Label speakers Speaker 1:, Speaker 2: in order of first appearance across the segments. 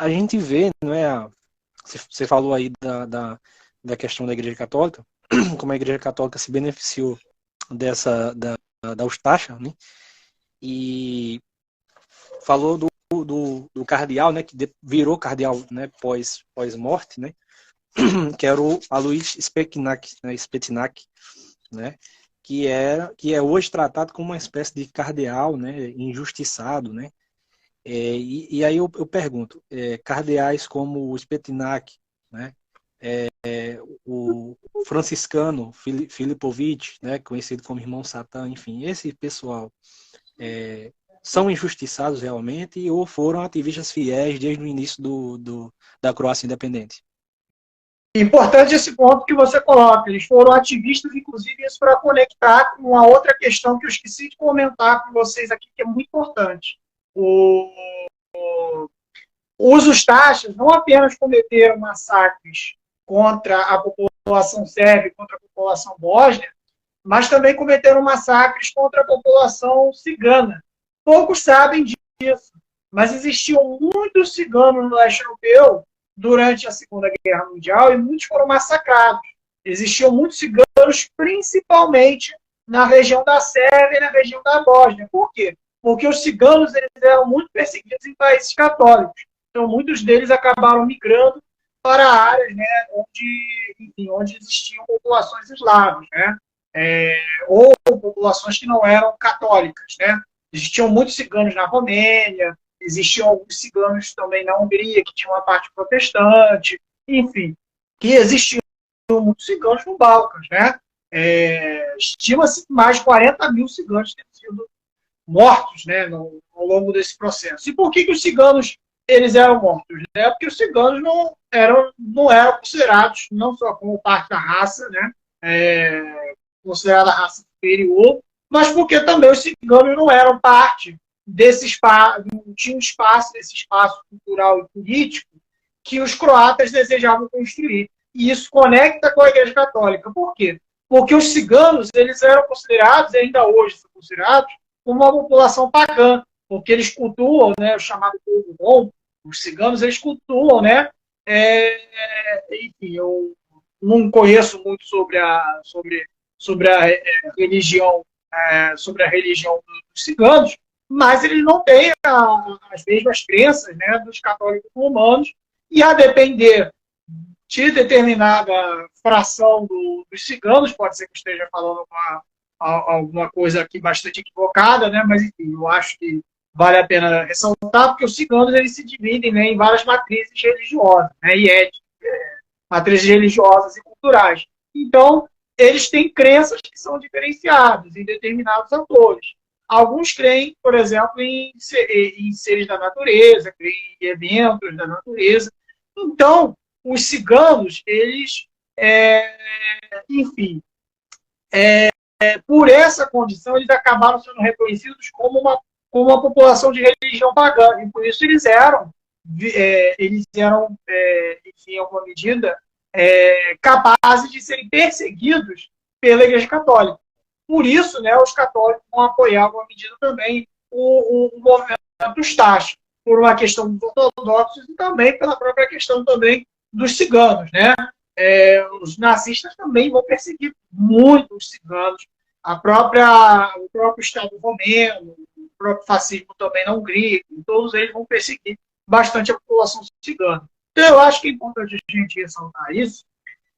Speaker 1: a gente vê, não é? Você falou aí da questão da Igreja Católica, como a Igreja Católica se beneficiou da Eustáquia, né? E falou do cardeal, né? Que virou cardeal, né? Pós-morte, né? Que era o Alois Spetinac, né? Que é hoje tratado como uma espécie de cardeal, né? Injustiçado, né? E aí eu pergunto, cardeais como o Spetinac, né? O franciscano Filipovich, né? Conhecido como Irmão Satã, enfim, esse pessoal são injustiçados realmente ou foram ativistas fiéis desde o início da Croácia independente?
Speaker 2: Importante esse ponto que você coloca. Eles foram ativistas, inclusive, isso para conectar com uma outra questão que eu esqueci de comentar com vocês aqui, que é muito importante. Os Ustashas não apenas cometeram massacres contra a população sérvia, contra a população bósnia, mas também cometeram massacres contra a população cigana. Poucos sabem disso, mas existiam muitos ciganos no leste europeu durante a Segunda Guerra Mundial e muitos foram massacrados. Existiam muitos ciganos, principalmente na região da Sérvia e na região da Bósnia. Por quê? Porque os ciganos eles eram muito perseguidos em países católicos. Então, muitos deles acabaram migrando para áreas, né, onde existiam populações eslavas, né? Ou populações que não eram católicas, né? Existiam muitos ciganos na Romênia, existiam alguns ciganos também na Hungria, que tinham uma parte protestante, enfim, que existiam muitos ciganos no Balcãs, né? Estima-se que mais de 40 mil ciganos tenham sido mortos, né, ao longo desse processo. E por que os ciganos eles eram mortos? Né? Porque os ciganos não eram considerados não só como parte da raça, né, considerada raça superior, mas porque também os ciganos não eram parte desse espaço, não tinha um espaço, desse espaço cultural e político que os croatas desejavam construir. E isso conecta com a Igreja Católica. Por quê? Porque os ciganos eles eram considerados, e ainda hoje são considerados, como uma população pagã, porque eles cultuam, né, o chamado povo bom, os ciganos eles cultuam, né, enfim, eu não conheço muito sobre a religião, sobre a religião dos ciganos, mas eles não têm as mesmas crenças, né, dos católicos romanos, e a depender de determinada fração dos ciganos, pode ser que esteja falando alguma coisa aqui bastante equivocada, né, mas enfim, eu acho que vale a pena ressaltar, porque os ciganos eles se dividem, né, em várias matrizes religiosas, né, matrizes religiosas e culturais. Então, eles têm crenças que são diferenciadas em determinados autores. Alguns creem, por exemplo, em seres da natureza, creem em eventos da natureza. Então, os ciganos, eles, enfim, por essa condição, eles acabaram sendo reconhecidos como uma população de religião pagã. E por isso eles eram enfim, em alguma medida, capazes de serem perseguidos pela Igreja Católica. Por isso, né, os católicos vão apoiar, em alguma medida, também o movimento dos taxos, por uma questão dos ortodoxos e também pela própria questão também dos ciganos, né? Os nazistas também vão perseguir muito os ciganos, o próprio Estado romeno, o próprio fascismo também na Hungria, todos eles vão perseguir bastante a população cigana. Então, eu acho que é importante a gente ressaltar isso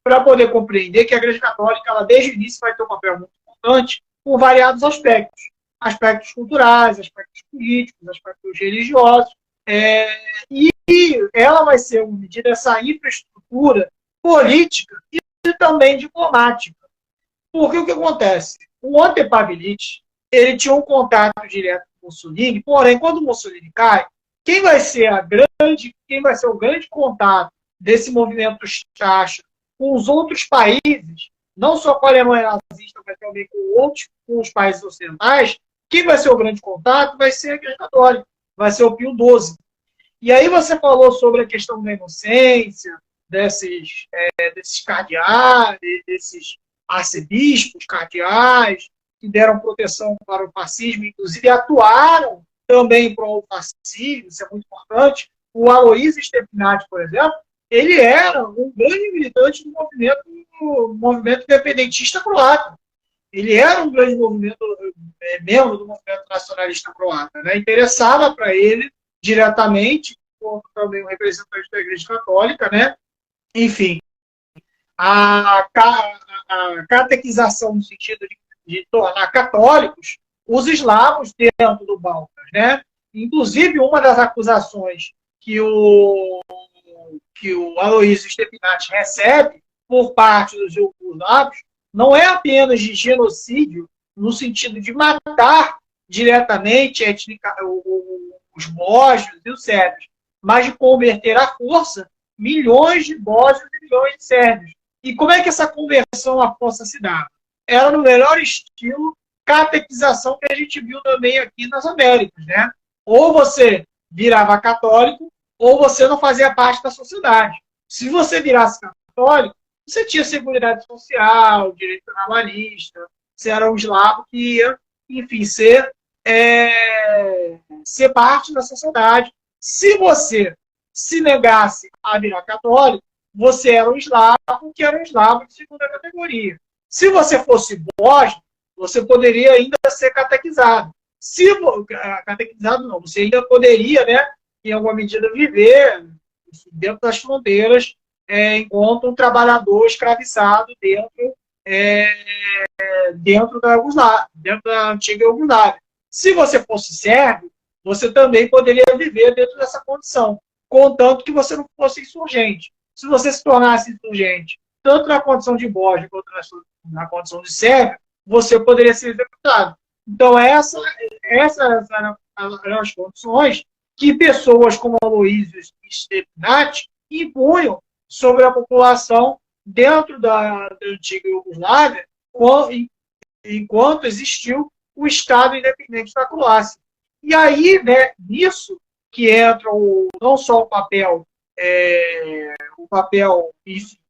Speaker 2: para poder compreender que a Igreja Católica, ela desde o início vai ter um papel muito importante por variados aspectos. Aspectos culturais, aspectos políticos, aspectos religiosos, e ela vai ser uma medida dessa infraestrutura política e também diplomática. Porque o que acontece? O Ante Pavelic, ele tinha um contato direto com o Mussolini, porém, quando o Mussolini cai, quem vai ser o grande contato desse movimento Chacha com os outros países, não só com a Alemanha nazista, mas também com os países ocidentais, quem vai ser o grande contato vai ser a Igreja Católica, vai ser o Pio XII. E aí você falou sobre a questão da inocência, desses cardeais, desses arcebispos, cardeais, que deram proteção para o fascismo, inclusive atuaram também para o fascismo, isso é muito importante, O Aloysio Stepinac, por exemplo, ele era um grande militante do movimento independentista croata. Ele era um grande membro do movimento nacionalista croata, né? Interessava para ele diretamente, como também um representante da Igreja Católica, né? Enfim, a catequização no sentido de tornar católicos os eslavos dentro do Balcãs, né? Inclusive, uma das acusações que o Aloysio Stepinac recebe por parte dos iugoslavos não é apenas de genocídio, no sentido de matar diretamente os bósnios e os sérvios, mas de converter à força milhões de bósnios e milhões de sérvios. E como é que essa conversão à força se dá? Era no melhor estilo catequização que a gente viu também aqui nas Américas, né? Ou você virava católico, ou você não fazia parte da sociedade. Se você virasse católico, você tinha seguridade social, direito trabalhista, você era um eslavo que ia, enfim, ser parte da sociedade. Se você se negasse a virar católico, você era um eslavo que era um eslavo de segunda categoria. Se você fosse bósnio, você poderia ainda ser catequizado. Catequizado não, você ainda poderia, né, em alguma medida, viver dentro das fronteiras enquanto um trabalhador escravizado dentro da antiga Iugoslávia. Se você fosse sérvio, você também poderia viver dentro dessa condição, contanto que você não fosse insurgente. Se você se tornasse insurgente, tanto na condição de bósnio quanto na condição de sérvio, você poderia ser executado. Então, essas eram as condições que pessoas como Aloysio Stepinac impunham sobre a população dentro da antiga Iugoslávia, enquanto existiu o Estado independente da Croácia. E aí, né, nisso que entra não só o papel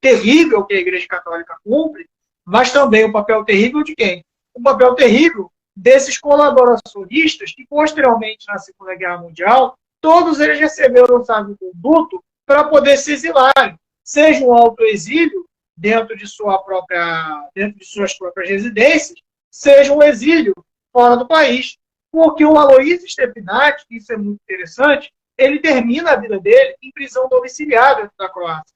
Speaker 2: terrível que a Igreja Católica cumpre, mas também o papel terrível de quem? O papel terrível desses colaboracionistas que, posteriormente, na Segunda Guerra Mundial, todos eles receberam o salvo-conduto para poder se exilarem, seja um autoexílio dentro de suas próprias residências, seja um exílio fora do país. Porque o Aloysio Stepinac, isso é muito interessante, ele termina a vida dele em prisão domiciliar dentro da Croácia.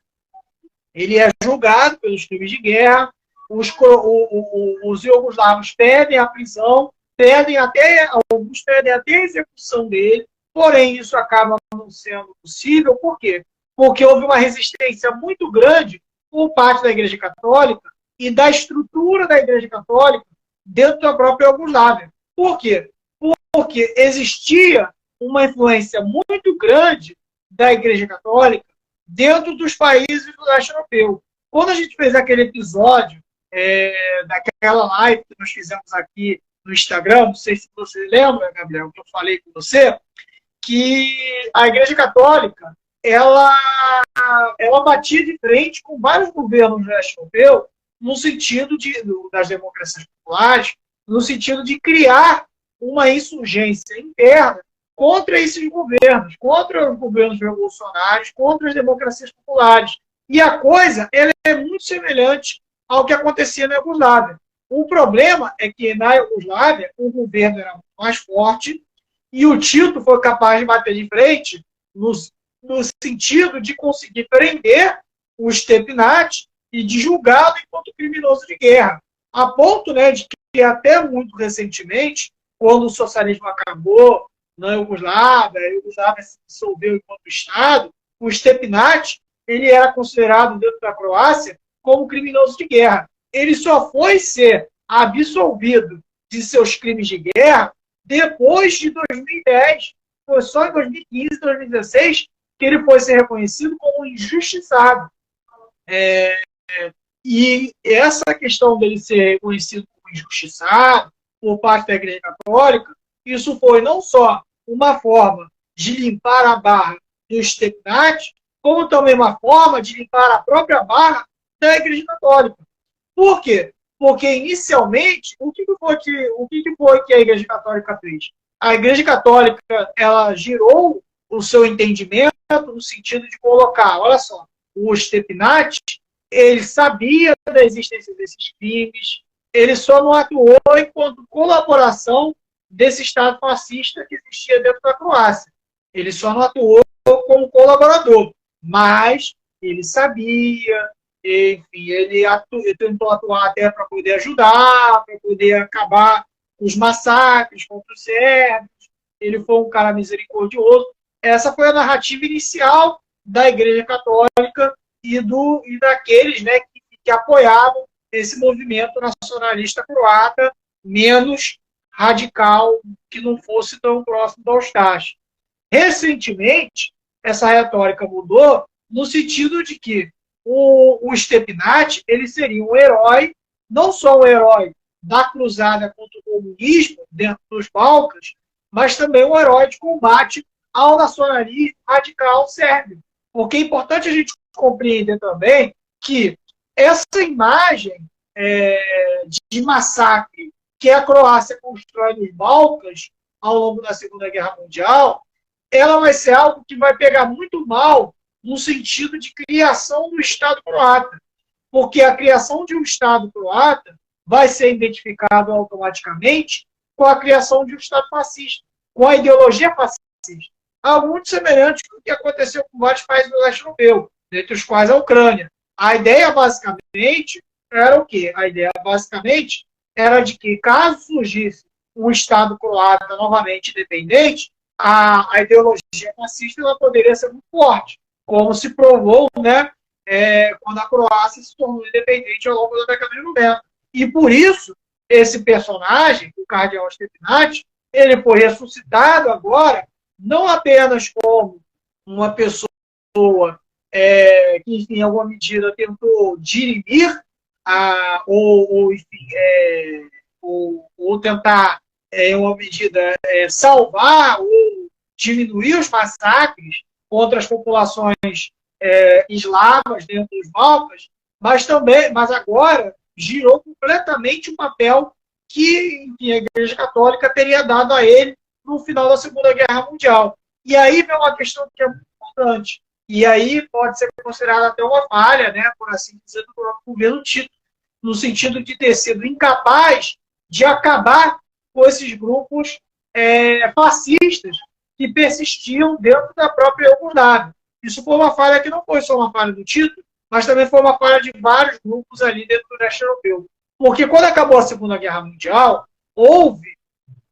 Speaker 2: Ele é julgado pelos crimes de guerra, os iugoslavos pedem a prisão, alguns pedem até a execução dele, porém isso acaba não sendo possível. Por quê? Porque houve uma resistência muito grande por parte da Igreja Católica e da estrutura da Igreja Católica dentro da própria Iugoslávia. Por quê? Porque existia uma influência muito grande da Igreja Católica dentro dos países do leste europeu. Quando a gente fez aquele episódio daquela live que nós fizemos aqui no Instagram, não sei se você lembra, Gabriel, que eu falei com você, que a Igreja Católica ela batia de frente com vários governos do leste europeu no sentido das democracias populares, no sentido de criar uma insurgência interna contra esses governos, contra os governos revolucionários, contra as democracias populares. E a coisa ela é muito semelhante ao que acontecia na Iugoslávia. O problema é que na Iugoslávia o governo era muito mais forte e o Tito foi capaz de bater de frente no sentido de conseguir prender o Stepinac e de julgá-lo enquanto criminoso de guerra. A ponto, né, de que até muito recentemente, quando o socialismo acabou na Iugoslávia, a Iugoslávia se dissolveu enquanto Estado, o Stepinac ele era considerado dentro da Croácia como criminoso de guerra. Ele só foi ser absolvido de seus crimes de guerra depois de 2010. Foi só em 2015, 2016 que ele foi ser reconhecido como injustiçado. E essa questão dele ser reconhecido como injustiçado por parte da Igreja Católica, isso foi não só uma forma de limpar a barra do Stepinac, como também uma forma de limpar a própria barra da Igreja Católica. Por quê? Porque, inicialmente, o que foi que a Igreja Católica fez? A Igreja Católica ela girou o seu entendimento no sentido de colocar, olha só, o Stepinac, ele sabia da existência desses crimes, ele só não atuou enquanto colaboração desse Estado fascista que existia dentro da Croácia. Ele só não atuou como colaborador, mas ele sabia, enfim, ele tentou atuar até para poder ajudar, para poder acabar com os massacres contra os sérvios. Ele foi um cara misericordioso. Essa foi a narrativa inicial da Igreja Católica e daqueles, né, que apoiavam esse movimento nacionalista croata, menos radical, que não fosse tão próximo do Ustash. Recentemente, essa retórica mudou no sentido de que o Stepinac, ele seria um herói, não só um herói da cruzada contra o comunismo dentro dos Balcãs, mas também um herói de combate ao nacionalismo radical sérvio. Porque é importante a gente compreender também que essa imagem de massacre que a Croácia constrói nos Balcãs ao longo da Segunda Guerra Mundial, ela vai ser algo que vai pegar muito mal no sentido de criação do Estado croata. Porque a criação de um Estado croata vai ser identificado automaticamente com a criação de um Estado fascista, com a ideologia fascista. Algo muito semelhante com o que aconteceu com vários países do leste europeu, dentre os quais a Ucrânia. A ideia, basicamente, era o quê? A ideia, basicamente, era de que, caso surgisse um Estado croata novamente independente, a ideologia fascista ela poderia ser muito forte, como se provou, né, quando a Croácia se tornou independente ao longo da década de 90. E por isso, esse personagem, o cardeal Stepinac, ele foi ressuscitado agora, não apenas como uma pessoa que, em alguma medida, tentou dirimir ou tentar, em uma medida, salvar ou diminuir os massacres contra as populações eslavas dentro dos Balcãs, mas agora girou completamente o papel que, enfim, a Igreja Católica teria dado a ele no final da Segunda Guerra Mundial. E aí vem uma questão que é muito importante, e aí pode ser considerada até uma falha, né, por assim dizer, do próprio governo Tito, no sentido de ter sido incapaz de acabar com esses grupos fascistas que persistiam dentro da própria Iugoslávia. Isso foi uma falha que não foi só uma falha do Tito, mas também foi uma falha de vários grupos ali dentro do leste europeu. Porque quando acabou a Segunda Guerra Mundial, houve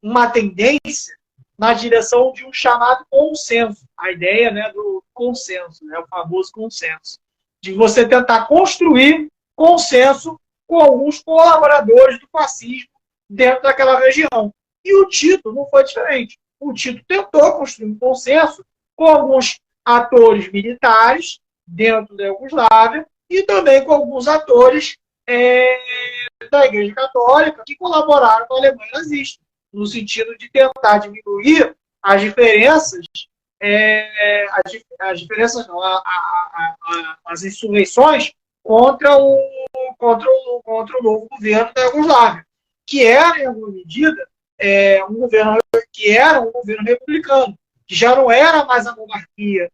Speaker 2: uma tendência na direção de um chamado consenso. A ideia, né, do consenso, né, o famoso consenso. De você tentar construir consenso com alguns colaboradores do fascismo dentro daquela região. E o Tito não foi diferente. O Tito tentou construir um consenso com alguns atores militares dentro da Iugoslávia e também com alguns atores da Igreja Católica que colaboraram com a Alemanha nazista, no sentido de tentar diminuir as diferenças, as insurreições contra o novo governo da Iugoslávia, que era, em alguma medida, um governo republicano, que já não era mais a monarquia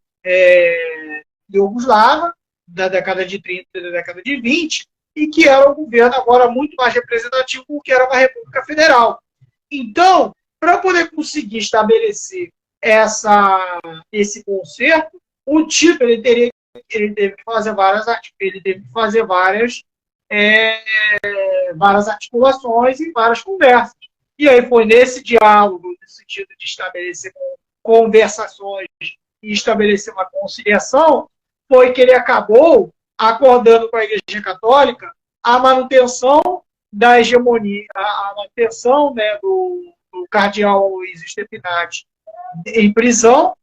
Speaker 2: iugoslava da década de 30 e da década de 20, e que era um governo agora muito mais representativo, porque era uma república federal. Então, para poder conseguir estabelecer esse concerto, o Tito ele teve que fazer várias articulações e várias conversas. E aí foi nesse diálogo, no sentido de estabelecer conversações e estabelecer uma conciliação, foi que ele acabou acordando com a Igreja Católica a manutenção da hegemonia, a manutenção, né, do cardeal Luiz Stepinac em prisão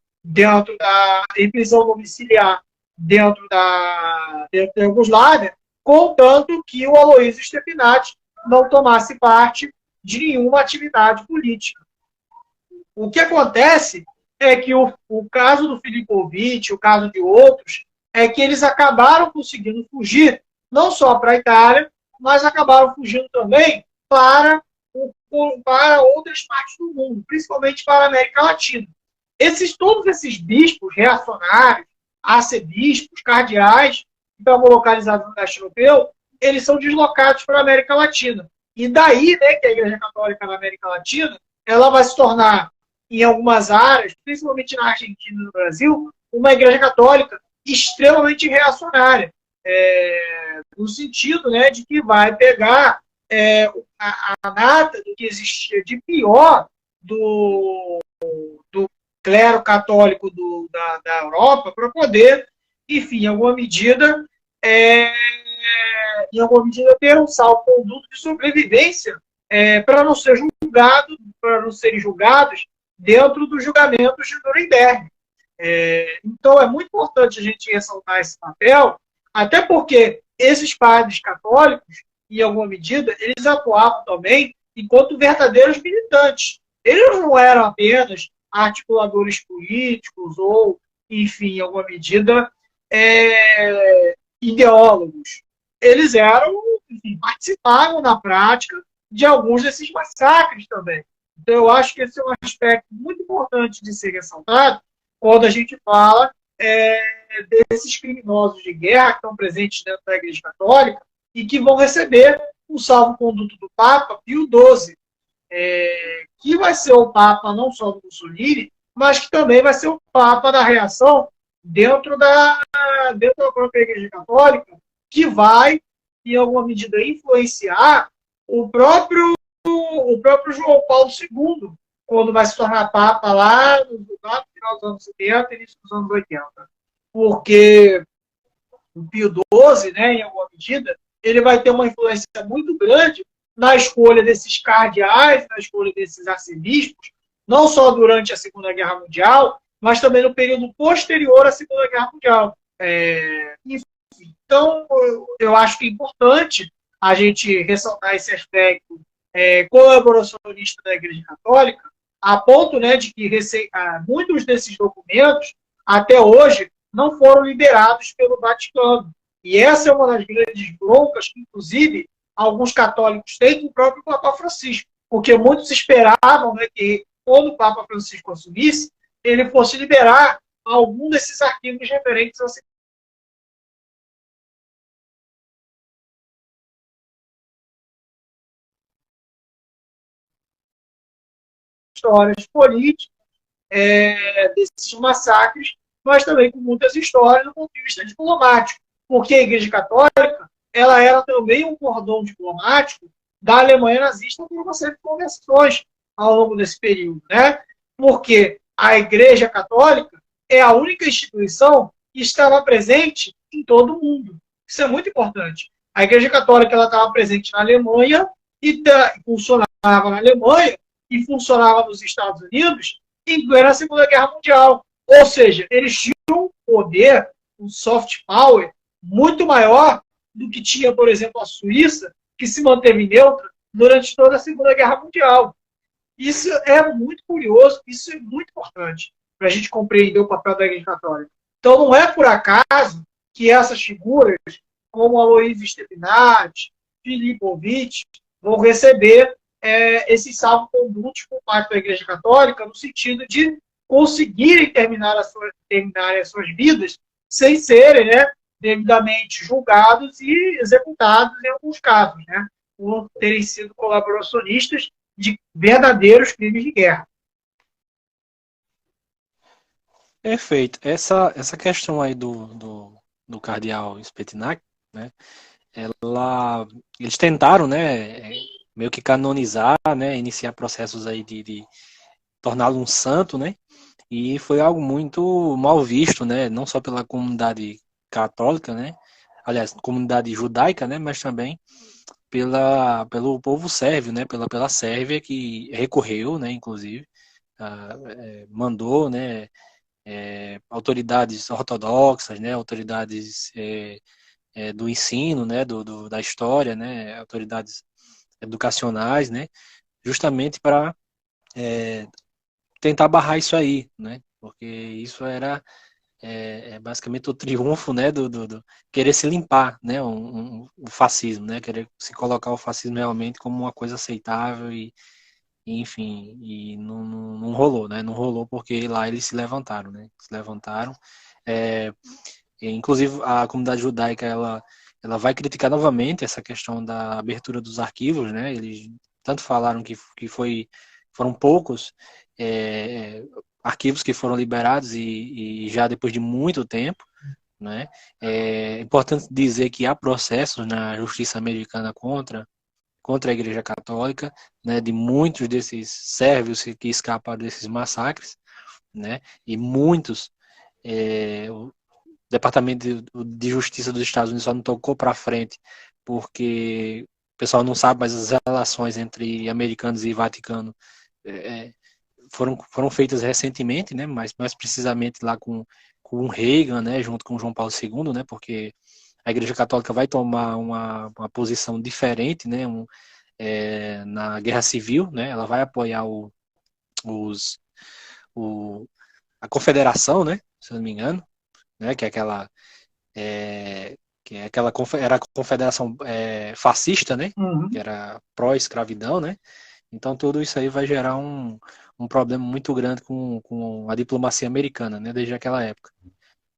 Speaker 2: domiciliar dentro da Iugoslávia, contanto que o Aloysio Stepinac não tomasse parte de nenhuma atividade política. O que acontece é que o caso do Filipovic, o caso de outros, é que eles acabaram conseguindo fugir, não só para a Itália, mas acabaram fugindo também para outras partes do mundo, principalmente para a América Latina. Todos esses bispos reacionários, arcebispos, cardeais, que estavam localizados no leste europeu, eles são deslocados para a América Latina. E daí, né, que a Igreja Católica na América Latina, ela vai se tornar, em algumas áreas, principalmente na Argentina e no Brasil, uma Igreja Católica extremamente reacionária, no sentido, né, de que vai pegar a nata do que existia de pior do clero católico da Europa para poder, enfim, em alguma medida ter um salvo-conduto de sobrevivência para não ser julgado, para não serem julgados dentro dos julgamentos de Nuremberg. Então é muito importante a gente ressaltar esse papel, até porque esses padres católicos, em alguma medida, eles atuavam também enquanto verdadeiros militantes. Eles não eram apenas articuladores políticos ou, enfim, em alguma medida, ideólogos. Eles enfim, participavam na prática de alguns desses massacres também. Então, eu acho que esse é um aspecto muito importante de ser ressaltado quando a gente fala desses criminosos de guerra que estão presentes dentro da Igreja Católica e que vão receber um salvo-conduto do Papa Pio XII, que vai ser o Papa não só do Mussolini, mas que também vai ser o Papa da reação dentro da própria Igreja Católica, que vai, em alguma medida, influenciar o próprio João Paulo II, quando vai se tornar Papa lá no final dos anos 70 e início dos anos 80. Porque o Pio XII, né, em alguma medida, ele vai ter uma influência muito grande na escolha desses cardeais, na escolha desses arcebispos, não só durante a Segunda Guerra Mundial, mas também no período posterior à Segunda Guerra Mundial. Então, eu acho que é importante a gente ressaltar esse aspecto colaboracionista da Igreja Católica, a ponto, né, de que muitos desses documentos, até hoje, não foram liberados pelo Vaticano. E essa é uma das grandes broncas que, inclusive, alguns católicos têm com o próprio Papa Francisco, porque muitos esperavam, né, que, quando o Papa Francisco assumisse, ele fosse liberar algum desses arquivos referentes à histórias políticas desses massacres, mas também com muitas histórias do ponto de vista diplomático, porque a Igreja Católica ela era também um cordão diplomático da Alemanha nazista por uma série de conversões ao longo desse período, né? Porque a Igreja Católica é a única instituição que estava presente em todo o mundo. Isso é muito importante. A Igreja Católica ela estava presente na Alemanha e funcionava na Alemanha e funcionava nos Estados Unidos em plena Segunda Guerra Mundial. Ou seja, eles tinham um poder, um soft power, muito maior do que tinha, por exemplo, a Suíça, que se manteve neutra durante toda a Segunda Guerra Mundial. Isso é muito curioso, isso é muito importante para a gente compreender o papel da Igreja Católica. Então, não é por acaso que essas figuras, como Aloysio Stepinac, Filipovic, vão receber esses salvo-condutos por parte da Igreja Católica, no sentido de conseguirem terminar as suas vidas sem serem, né, devidamente julgados e executados em alguns casos, né, por terem sido colaboracionistas de verdadeiros crimes de guerra.
Speaker 1: Perfeito. Essa questão aí do cardeal Spetinac, né, eles tentaram, né, meio que canonizar, né, iniciar processos aí de torná-lo um santo, né, e foi algo muito mal visto, né, não só pela comunidade católica, né, aliás, comunidade judaica, né, mas também pelo povo sérvio, né, pela Sérvia, que recorreu, né, inclusive, mandou, né, autoridades ortodoxas, né, autoridades do ensino, né, da história, né, autoridades educacionais, né, justamente para tentar barrar isso aí, né, porque isso era basicamente o triunfo, né, do querer se limpar, né, o fascismo, né, querer se colocar o fascismo realmente como uma coisa aceitável e enfim, e não rolou, né? Não rolou porque lá eles se levantaram, né? Se levantaram. É, inclusive, a comunidade judaica, ela vai criticar novamente essa questão da abertura dos arquivos, né? Eles tanto falaram que foram poucos arquivos que foram liberados e já depois de muito tempo, né? É importante dizer que há processos na justiça americana contra a Igreja Católica, né? De muitos desses sérvios que escaparam desses massacres, né? E muitos o Departamento de Justiça dos Estados Unidos só não tocou para frente porque o pessoal não sabe, mas as relações entre americanos e Vaticano é, foram feitas recentemente, né? Mas mais precisamente lá com o Reagan, né? Junto com João Paulo II, né? Porque a Igreja Católica vai tomar uma posição diferente, né? Na Guerra Civil, né? Ela vai apoiar os, o, a Confederação, né? Se eu não me engano, né? Que é aquela era a confederação fascista, né? Que
Speaker 2: Uhum.
Speaker 1: era pró-escravidão, né? Então tudo isso aí vai gerar um problema muito grande com a diplomacia americana, né? Desde aquela época.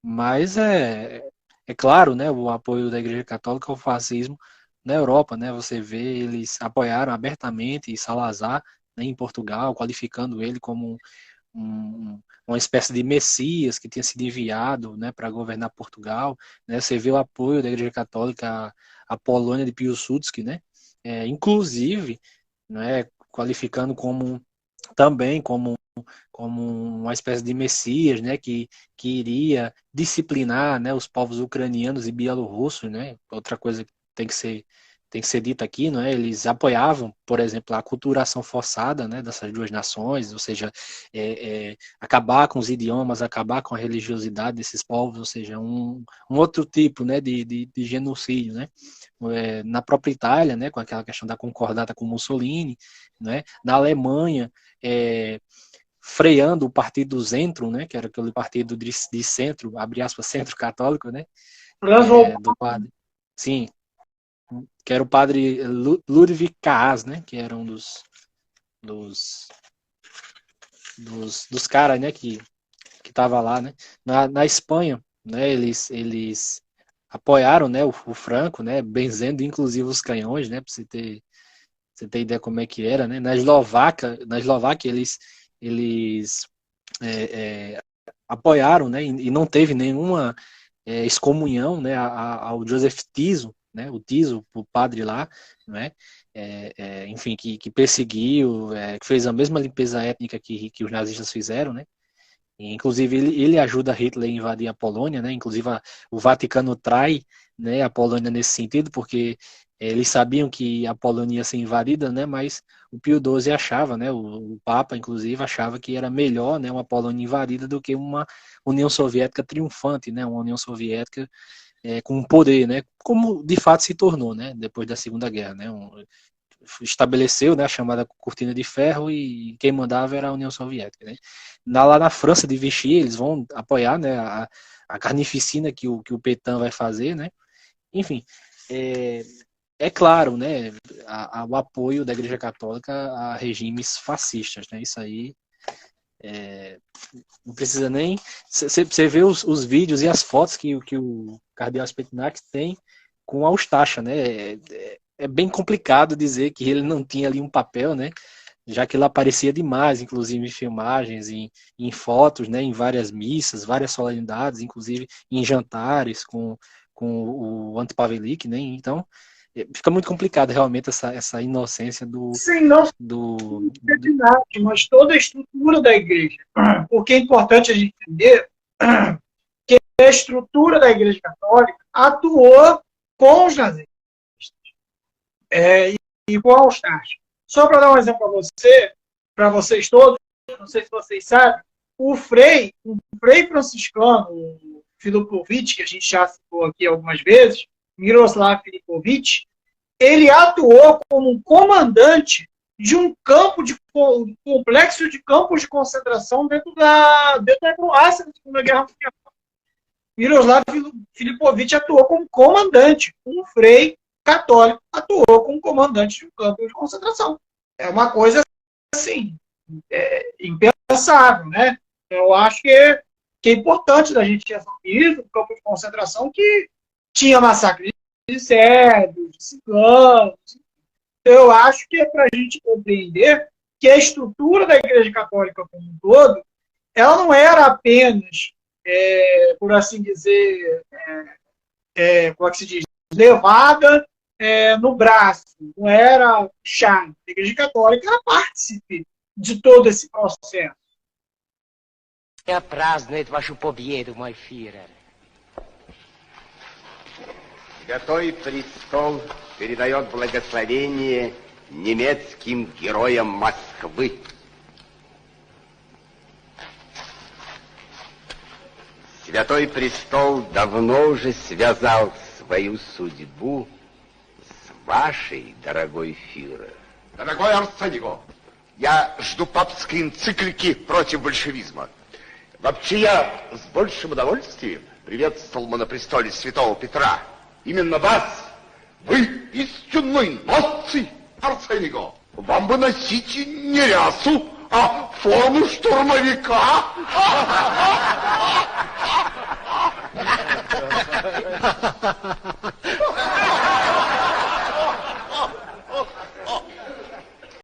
Speaker 1: Mas é claro, né? O apoio da Igreja Católica ao fascismo na Europa, né? Você vê eles apoiaram abertamente Salazar, né, em Portugal, qualificando ele como uma espécie de Messias que tinha sido enviado, né, para governar Portugal, né? Você vê o apoio da Igreja Católica à Polônia de Piłsudski, né? Inclusive, né, qualificando também como uma espécie de Messias, né, que iria disciplinar, né, os povos ucranianos e bielorrussos, né? Outra coisa que tem que ser dita aqui, não é? Eles apoiavam, por exemplo, a aculturação forçada, né, dessas duas nações, ou seja, acabar com os idiomas, acabar com a religiosidade desses povos, ou seja, um outro tipo, né, de genocídio, né? Na própria Itália, né, com aquela questão da concordata com Mussolini, né? Na Alemanha, freando o partido Zentrum, né, que era aquele partido de centro, abre aspas, centro católico, né, do padre, sim, que era o padre Ludwig Kaas, né, que era um dos, dos caras, né, que tava lá, né, na Espanha, né, eles apoiaram, né, o Franco, né, benzendo inclusive os canhões, né, para você ter ideia como é que era, né, na Eslováquia eles apoiaram, né, e não teve nenhuma excomunhão, né, ao Joseph Tiso, né, o Tiso, o padre lá, né, enfim, que perseguiu, que fez a mesma limpeza étnica que os nazistas fizeram, né, e, inclusive ele ajuda Hitler a invadir a Polônia, né, inclusive o Vaticano trai, né, a Polônia nesse sentido, porque eles sabiam que a Polônia ia ser invadida, né, mas o Pio XII achava, né, o Papa, inclusive, achava que era melhor, né, uma Polônia invadida do que uma União Soviética triunfante, né, uma União Soviética com poder, né, como de fato se tornou, né, depois da Segunda Guerra, né, estabeleceu, né, a chamada cortina de ferro e quem mandava era a União Soviética, né. Lá na França de Vichy eles vão apoiar, né, a carnificina que o Petain vai fazer, né, enfim, é claro, né, o apoio da Igreja Católica a regimes fascistas, né, isso aí não precisa nem. Você vê os vídeos e as fotos que o Cardeal Spetnak tem com a Ustasha, né? É bem complicado dizer que ele não tinha ali um papel, né? Já que ele aparecia demais, inclusive em filmagens, em fotos, né? Em várias missas, várias solenidades, inclusive em jantares com o Antipavelic, né? Então, fica muito complicado realmente essa inocência
Speaker 2: Sim, não só
Speaker 1: do,
Speaker 2: mas toda a estrutura da igreja. Porque é importante a gente entender que a estrutura da igreja católica atuou com os nazistas e com a Eustáquio. Só para dar um exemplo para vocês todos, não sei se vocês sabem, o frei franciscano, o Filipovich, que a gente já citou aqui algumas vezes, Miroslav Filipovich, ele atuou como um comandante de um complexo de campos de concentração dentro da Croácia na Segunda Guerra Mundial. Miroslav Filipovich atuou como comandante, um frei católico atuou como comandante de um campo de concentração. É uma coisa assim, impensável, né? Eu acho que é importante da gente ter isso, um campo de concentração que tinha massacre de sérvios, de ciganos. Eu acho que é para a gente compreender que a estrutura da Igreja Católica como um todo, ela não era apenas, por assim dizer, como é que se diz, levada no braço, não era chave. A Igreja Católica era partícipe de todo esse processo.
Speaker 3: Празднует вашу победу, мой фюрер.
Speaker 4: Святой Престол передает благословение немецким героям Москвы. Святой Престол давно уже связал свою судьбу с вашей, дорогой фюрер.
Speaker 5: Дорогой Арсениго, я жду папской энциклики против большевизма. Вообще я с большим удовольствием приветствовал на престоле святого Петра. Именно вас, вы истинной нации, Арсениго. Вам бы носить не рясу, а форму штурмовика.